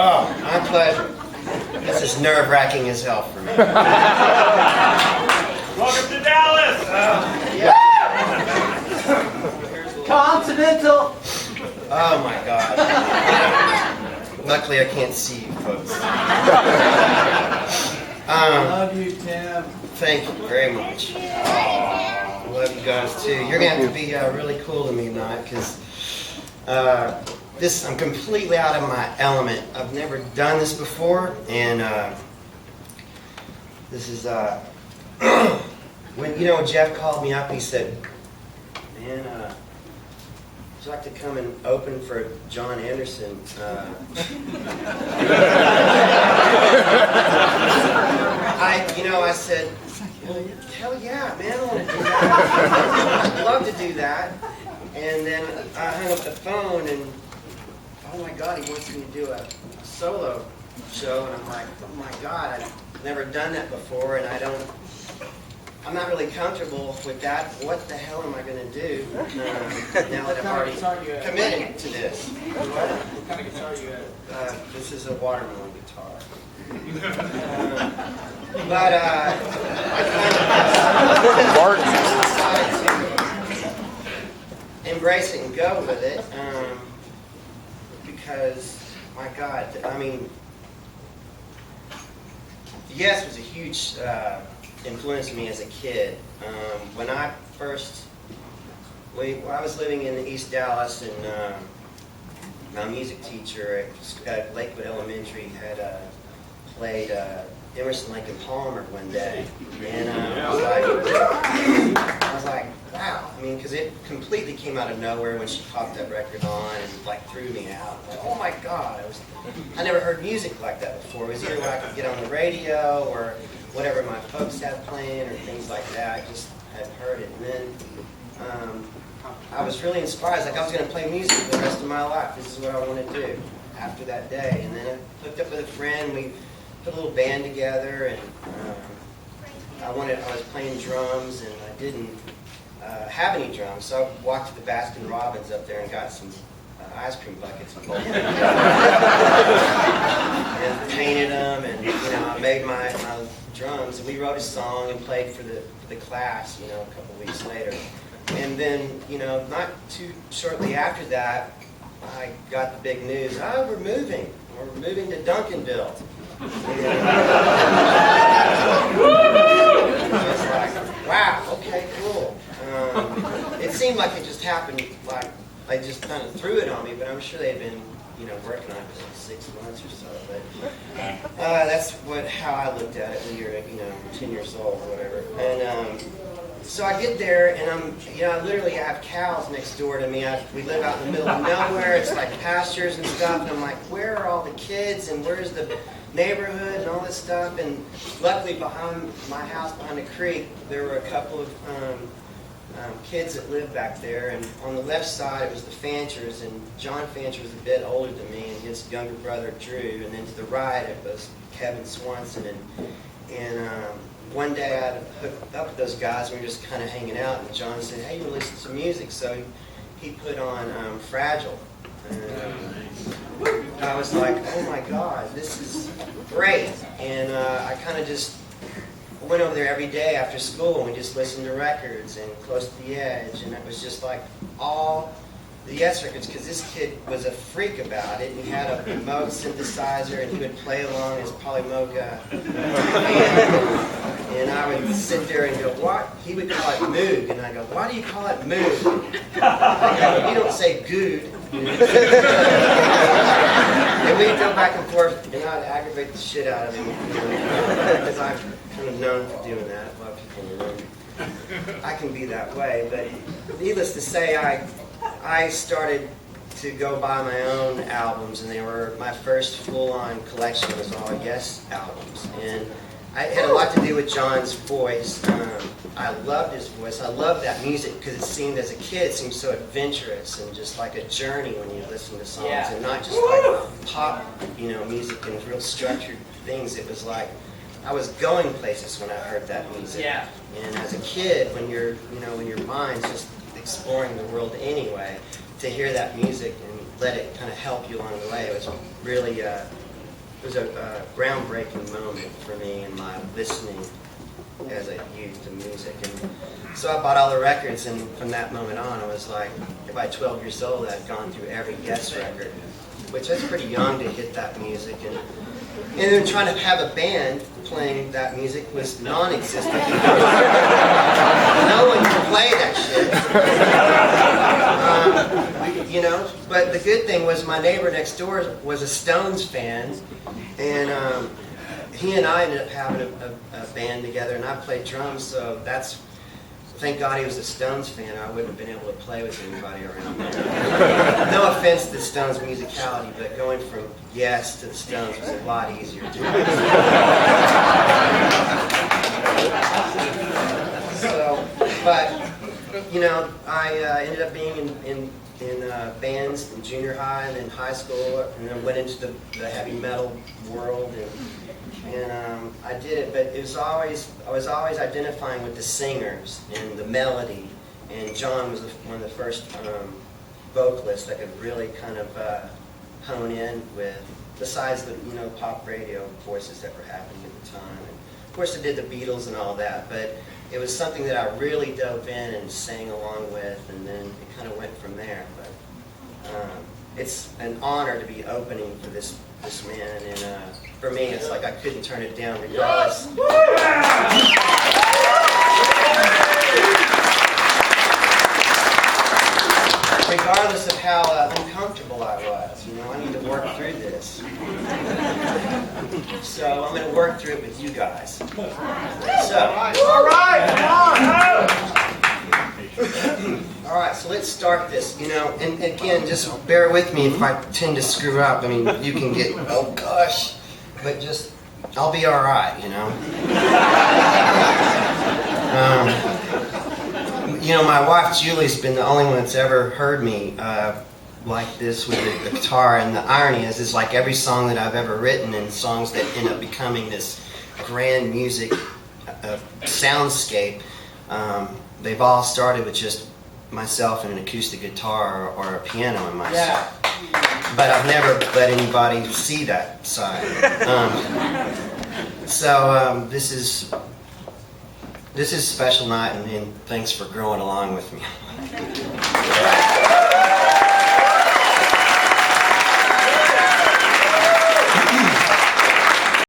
Oh, my pleasure. This is nerve-wracking as hell for me. Welcome to Dallas! Yeah. Continental! Oh my God. Luckily I can't see you folks. Love you, Tim. Thank you very much. I love you guys too. You're going to have to be really cool to me tonight because I'm completely out of my element. I've never done this before, and this is when Jeff called me up. He said, "Man, would you like to come and open for Jon Anderson?" I said, "Well, hell yeah, man, I want to do that. I'd love to do that." And then I hung up the phone, and oh my God, he wants me to do a solo show, and I'm like, oh my God, I've never done that before, and I'm not really comfortable with that. What the hell am I going to do now that I've already committed to this? What kind of guitar you have? This is a watermelon guitar. But I kind of decided to embrace it and go with it because, my God, I mean, Yes was a huge influence on me as a kid. When I was living in East Dallas, and my music teacher at Lakewood Elementary had played Emerson, Lake and Palmer one day, and I was like, wow. I mean, because it completely came out of nowhere when she popped that record on and like threw me out. Like, oh my God, I never heard music like that before. It was either what I could get on the radio or whatever my folks had playing or things like that. I just had heard it, and then I was really inspired. Like I was going to play music for the rest of my life. This is what I want to do after that day. And then I hooked up with a friend. We put a little band together, and I was playing drums, and I didn't have any drums, so I walked to the Baskin Robbins up there and got some ice cream buckets and bolted them and painted them, and I made my drums, and we wrote a song and played for the class, a couple weeks later. And then, not too shortly after that, I got the big news, we're moving to Duncanville. I was like, wow, okay, cool. It seemed like it just happened, like they just kind of threw it on me, but I'm sure they'd been, working on it for like 6 months or so. But that's how I looked at it when you're, 10 years old or whatever. And so I get there, and I literally have cows next door to me. We live out in the middle of nowhere. It's like pastures and stuff, and I'm like, where are all the kids, and where's the neighborhood and all this stuff? And luckily behind my house, behind the creek, there were a couple of kids that lived back there, and on the left side it was the Fanchers, and John Fancher was a bit older than me, and his younger brother Drew, and then to the right it was Kevin Swanson, and one day I hooked up with those guys, and we were just kind of hanging out, and John said, hey, you want to listen to music? So he put on Fragile. I was like, oh my God, this is great. And I kind of just went over there every day after school, and we just listened to records and Close to the Edge, and it was just like all the Yes records, because this kid was a freak about it, and he had a Moog synthesizer, and he would play along his Polyphonic and I would sit there and go, what? He would call it Moog, and I go, why do you call it Moog? I go, you don't say good. And we'd go back and forth, and I'd aggravate the shit out of him, because I'm kind of known for doing that. A lot of people know I can be that way, but needless to say, I started to go buy my own albums, and they were my first full-on collection was all Yes albums, and it had a lot to do with John's voice. I loved his voice. I loved that music because it seemed, as a kid, it seemed so adventurous and just like a journey when you listen to songs, and not just like pop, music and real structured things. It was like I was going places when I heard that music. Yeah. And as a kid, when you're, when your mind's just exploring the world anyway, to hear that music and let it kind of help you along the way, it was really groundbreaking moment for me in my listening as a youth to music. And so I bought all the records, and from that moment on, I was like, by 12 years old, I'd gone through every Yes record, which I was pretty young to hit that music. And then trying to have a band playing that music was non-existent. No one could play that shit. You know, but the good thing was my neighbor next door was a Stones fan, and he and I ended up having a band together, and I played drums, so that's, thank God he was a Stones fan. I wouldn't have been able to play with anybody around there. No offense to the Stones musicality, but going from Yes to the Stones was a lot easier to do. So, but, you know, I ended up being in bands in junior high and in high school, and then went into the heavy metal world, and I did it, but it was I was always identifying with the singers and the melody, and Jon was one of the first vocalists that could really kind of hone in with, besides the pop radio voices that were happening at the time. And of course I did the Beatles and all that, but it was something that I really dove in and sang along with, and then it kind of went from there. But it's an honor to be opening for this man, and for me, it's like I couldn't turn it down regardless. Regardless of how uncomfortable I was, I need to work through this. So I'm going to work through it with you guys. So, all right, so let's start this, and again, just bear with me if I tend to screw up. I mean, you can get, oh gosh, but just, I'll be all right, my wife Julie's been the only one that's ever heard me like this with the guitar, and the irony is like every song that I've ever written and songs that end up becoming this grand music soundscape, they've all started with just myself and an acoustic guitar or a piano in my set. But I've never let anybody see that side. So this is a special night, and thanks for growing along with me.